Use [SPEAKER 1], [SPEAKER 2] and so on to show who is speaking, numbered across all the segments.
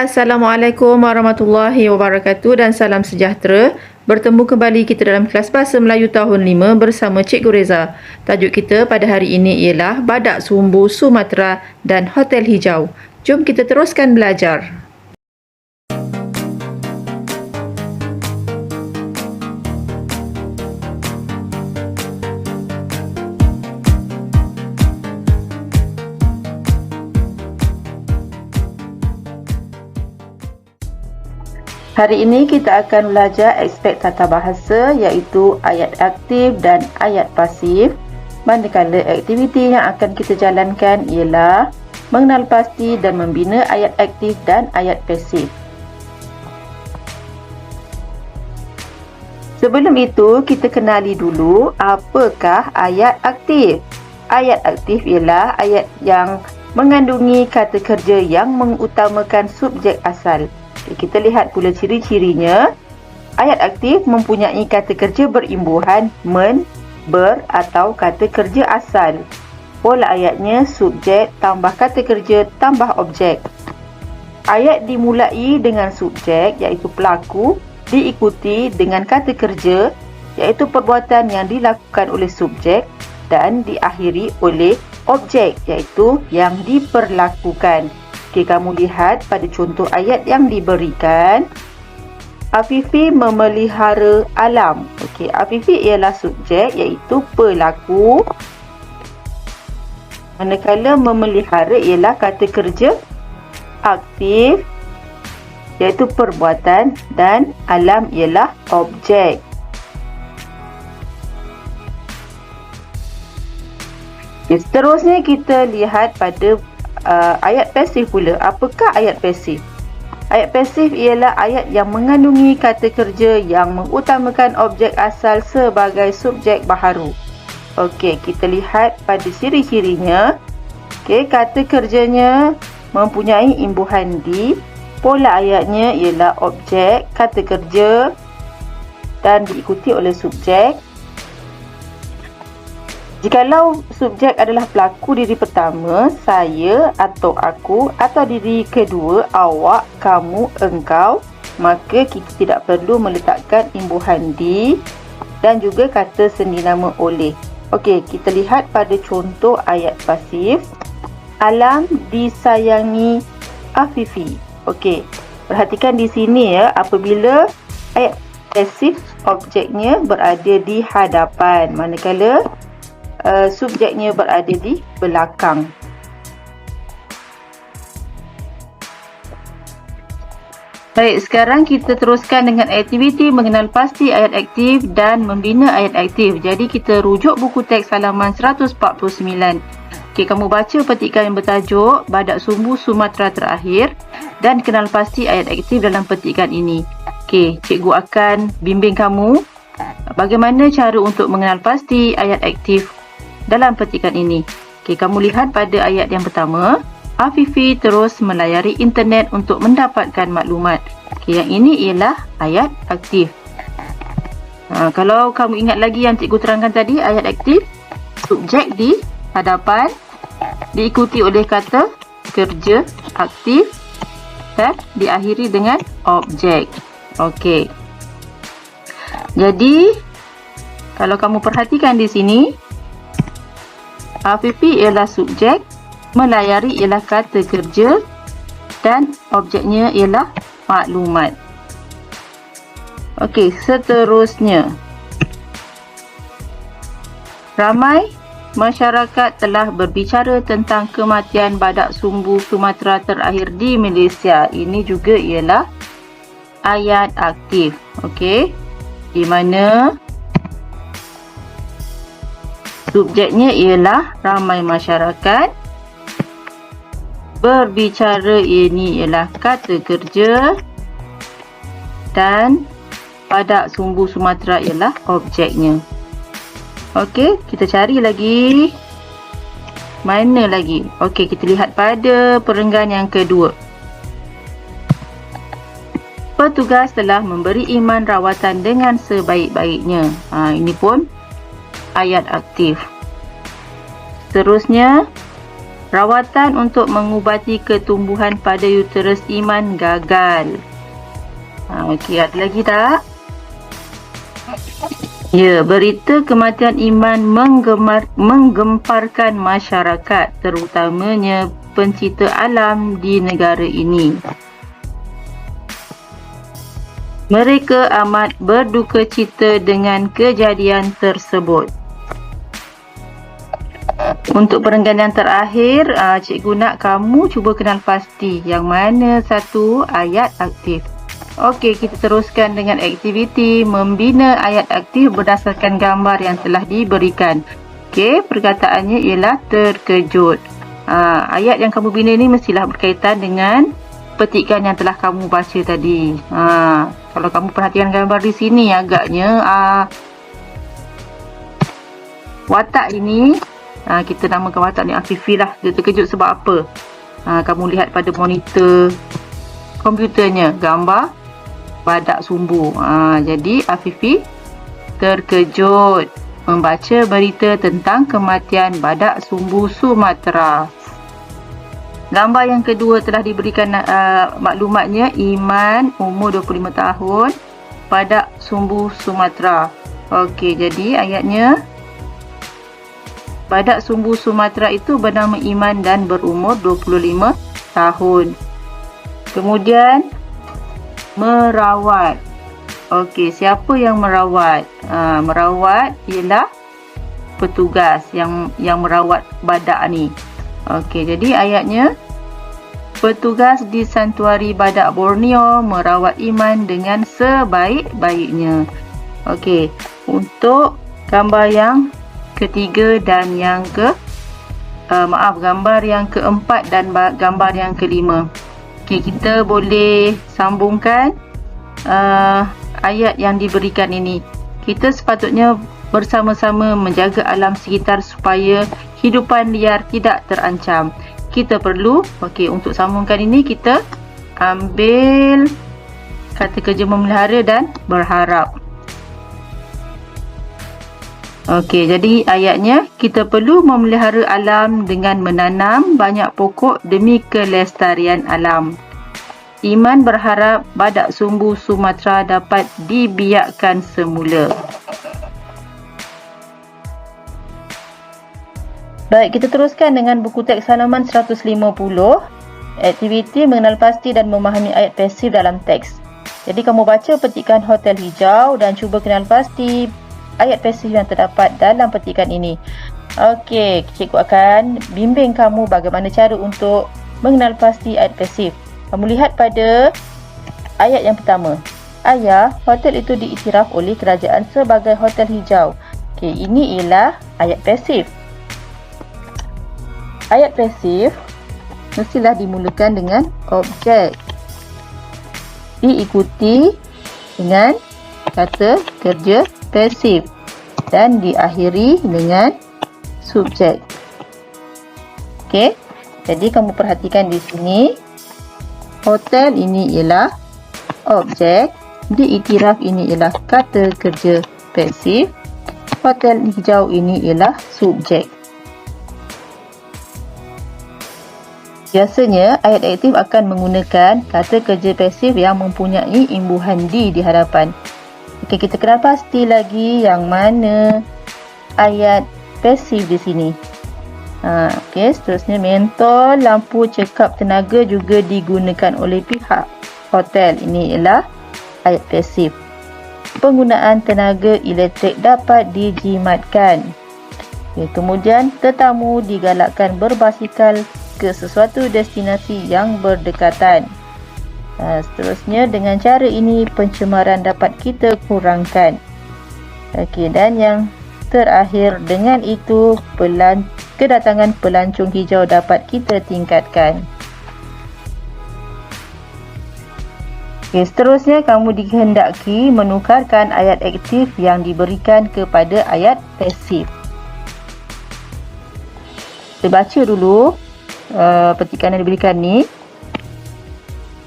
[SPEAKER 1] Assalamualaikum warahmatullahi wabarakatuh dan salam sejahtera. Bertemu kembali kita dalam kelas Bahasa Melayu tahun 5 bersama Cikgu Reza. Tajuk kita pada hari ini ialah Badak Sumbu Sumatera dan Hotel Hijau. Jom kita teruskan belajar. Hari ini kita akan belajar aspek tata bahasa iaitu ayat aktif dan ayat pasif. Manakala aktiviti yang akan kita jalankan ialah mengenal pasti dan membina ayat aktif dan ayat pasif. Sebelum itu, kita kenali dulu apakah ayat aktif. Ayat aktif ialah ayat yang mengandungi kata kerja yang mengutamakan subjek asal. Kita lihat pula ciri-cirinya. Ayat aktif mempunyai kata kerja berimbuhan men, ber atau kata kerja asal. Pola ayatnya subjek tambah kata kerja tambah objek. Ayat dimulai dengan subjek iaitu pelaku, diikuti dengan kata kerja iaitu perbuatan yang dilakukan oleh subjek dan diakhiri oleh objek iaitu yang diperlakukan. Okey, kamu lihat pada contoh ayat yang diberikan. Afifi memelihara alam. Okey, Afifi ialah subjek iaitu pelaku. Manakala memelihara ialah kata kerja aktif iaitu perbuatan dan alam ialah objek. Okay, seterusnya kita lihat pada ayat pasif pula. Apakah ayat pasif? Ayat pasif ialah ayat yang mengandungi kata kerja yang mengutamakan objek asal sebagai subjek baharu. Okey, kita lihat pada ciri-cirinya. Okey, kata kerjanya mempunyai imbuhan di. Pola ayatnya ialah objek, kata kerja dan diikuti oleh subjek. Jikalau subjek adalah pelaku diri pertama, saya atau aku, atau diri kedua, awak, kamu, engkau, maka kita tidak perlu meletakkan imbuhan di dan juga kata sendi nama oleh. Okey, kita lihat pada contoh ayat pasif. Alam disayangi Afifi. Okey, perhatikan di sini ya, apabila ayat pasif objeknya berada di hadapan, manakala subjeknya berada di belakang. Baik, sekarang kita teruskan dengan aktiviti mengenal pasti ayat aktif dan membina ayat aktif. Jadi kita rujuk buku teks halaman 149. Okey, kamu baca petikan yang bertajuk Badak Sumbu Sumatera Terakhir dan kenal pasti ayat aktif dalam petikan ini. Okey, cikgu akan bimbing kamu bagaimana cara untuk mengenal pasti ayat aktif dalam petikan ini. Okey, kamu lihat pada ayat yang pertama, Afifi terus melayari internet untuk mendapatkan maklumat. Okey, yang ini ialah ayat aktif. Kalau kamu ingat lagi yang cikgu terangkan tadi, ayat aktif, subjek di hadapan, diikuti oleh kata kerja aktif dan diakhiri dengan objek. Okey. Jadi, kalau kamu perhatikan di sini, Afifi ialah subjek, melayari ialah kata kerja dan objeknya ialah maklumat. Okey, seterusnya. Ramai masyarakat telah berbicara tentang kematian badak sumbu Sumatera terakhir di Malaysia. Ini juga ialah ayat aktif. Okey, di mana subjeknya ialah ramai masyarakat. Berbicara ini ialah kata kerja. Dan badak sumbu Sumatera ialah objeknya. Okey, kita cari lagi. Mana lagi? Okey, kita lihat pada perenggan yang kedua. Petugas telah memberi Iman rawatan dengan sebaik-baiknya. Ini pun ayat aktif. Seterusnya, Rawatan untuk mengubati ketumbuhan pada uterus Iman gagal. Okey, ada lagi tak? Ya, berita kematian Iman menggemparkan masyarakat, terutamanya pencipta alam di negara ini. Mereka amat berduka cita dengan kejadian tersebut. Untuk perenggan yang terakhir, cikgu nak kamu cuba kenal pasti yang mana satu ayat aktif. Okey, kita teruskan dengan aktiviti membina ayat aktif berdasarkan gambar yang telah diberikan. Okey, perkataannya ialah terkejut. Ayat yang kamu bina ni mestilah berkaitan dengan petikan yang telah kamu baca tadi. Kalau kamu perhatikan gambar di sini, agaknya watak ini, kita namakan watak ni Afifi lah. Dia terkejut sebab apa? Kamu lihat pada monitor komputernya, gambar badak sumbu. Jadi Afifi terkejut membaca berita tentang kematian badak sumbu Sumatera. Gambar yang kedua telah diberikan maklumatnya, Iman umur 25 tahun, badak sumbu Sumatera. Okey, jadi ayatnya, badak sumbu Sumatera itu bernama Iman dan berumur 25 tahun. Kemudian merawat. Okey, siapa yang merawat? Merawat ialah petugas yang merawat badak ni. Okey, jadi ayatnya, petugas di Santuari Badak Borneo merawat Iman dengan sebaik-baiknya. Okey, untuk gambar yang ketiga dan yang gambar yang keempat dan gambar yang kelima. Okey, kita boleh sambungkan ayat yang diberikan ini. Kita sepatutnya bersama-sama menjaga alam sekitar supaya hidupan liar tidak terancam. Kita perlu, untuk sambungkan ini, kita ambil kata kerja memelihara dan berharap. Okey, jadi ayatnya, kita perlu memelihara alam dengan menanam banyak pokok demi kelestarian alam. Iman berharap badak sumbu Sumatera dapat dibiakkan semula. Baik, kita teruskan dengan buku teks halaman 150. Aktiviti mengenal pasti dan memahami ayat pasif dalam teks. Jadi kamu baca petikan hotel hijau dan cuba kenal pasti ayat pasif yang terdapat dalam petikan ini. Okey, cikgu akan bimbing kamu bagaimana cara untuk mengenal pasti ayat pasif. Kamu lihat pada ayat yang pertama. Ayah, hotel itu diiktiraf oleh kerajaan sebagai hotel hijau. Okey, ini ialah ayat pasif. Ayat pasif mestilah dimulakan dengan objek, diikuti dengan kata kerja pasif dan diakhiri dengan subjek. Okey, jadi kamu perhatikan di sini, hotel ini ialah objek, diiktiraf ini ialah kata kerja pasif, hotel hijau ini ialah subjek. Biasanya, ayat aktif akan menggunakan kata kerja pasif yang mempunyai imbuhan di hadapan. Okey, kita kenal pasti lagi yang mana ayat pasif di sini. Okey, seterusnya, mentol lampu cekap tenaga juga digunakan oleh pihak hotel. Ini ialah ayat pasif. Penggunaan tenaga elektrik dapat dijimatkan. Okay, kemudian, tetamu digalakkan berbasikal ke sesuatu destinasi yang berdekatan. Seterusnya, dengan cara ini pencemaran dapat kita kurangkan. Okey, dan yang terakhir, dengan itu kedatangan pelancong hijau dapat kita tingkatkan. Okey, seterusnya kamu dikehendaki menukarkan ayat aktif yang diberikan kepada ayat pasif. Kita baca dulu petikan yang diberikan ni.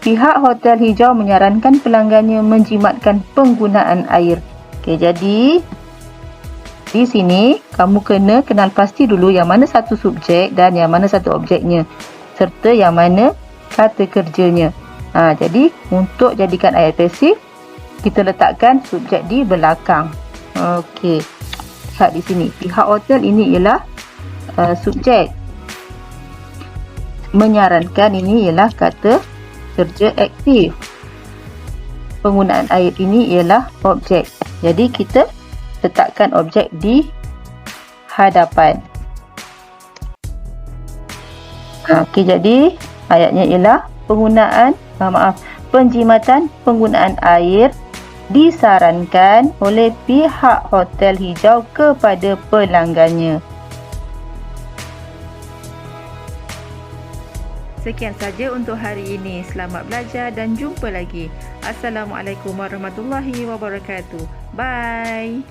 [SPEAKER 1] Pihak hotel hijau menyarankan pelanggannya menjimatkan penggunaan air. Okey, jadi Di sini kamu kena kenal pasti dulu yang mana satu subjek dan yang mana satu objeknya, serta yang mana kata kerjanya. Jadi untuk jadikan ayat pasif, kita letakkan subjek di belakang. Okey. Lihat di sini, pihak hotel ini ialah subjek. Menyarankan ini ialah kata kerja aktif. Penggunaan ayat ini ialah objek. Jadi kita letakkan objek di hadapan. Okey, jadi ayatnya ialah penjimatan penggunaan air disarankan oleh pihak hotel hijau kepada pelanggannya. Sekian saja untuk hari ini. Selamat belajar dan jumpa lagi. Assalamualaikum warahmatullahi wabarakatuh. Bye.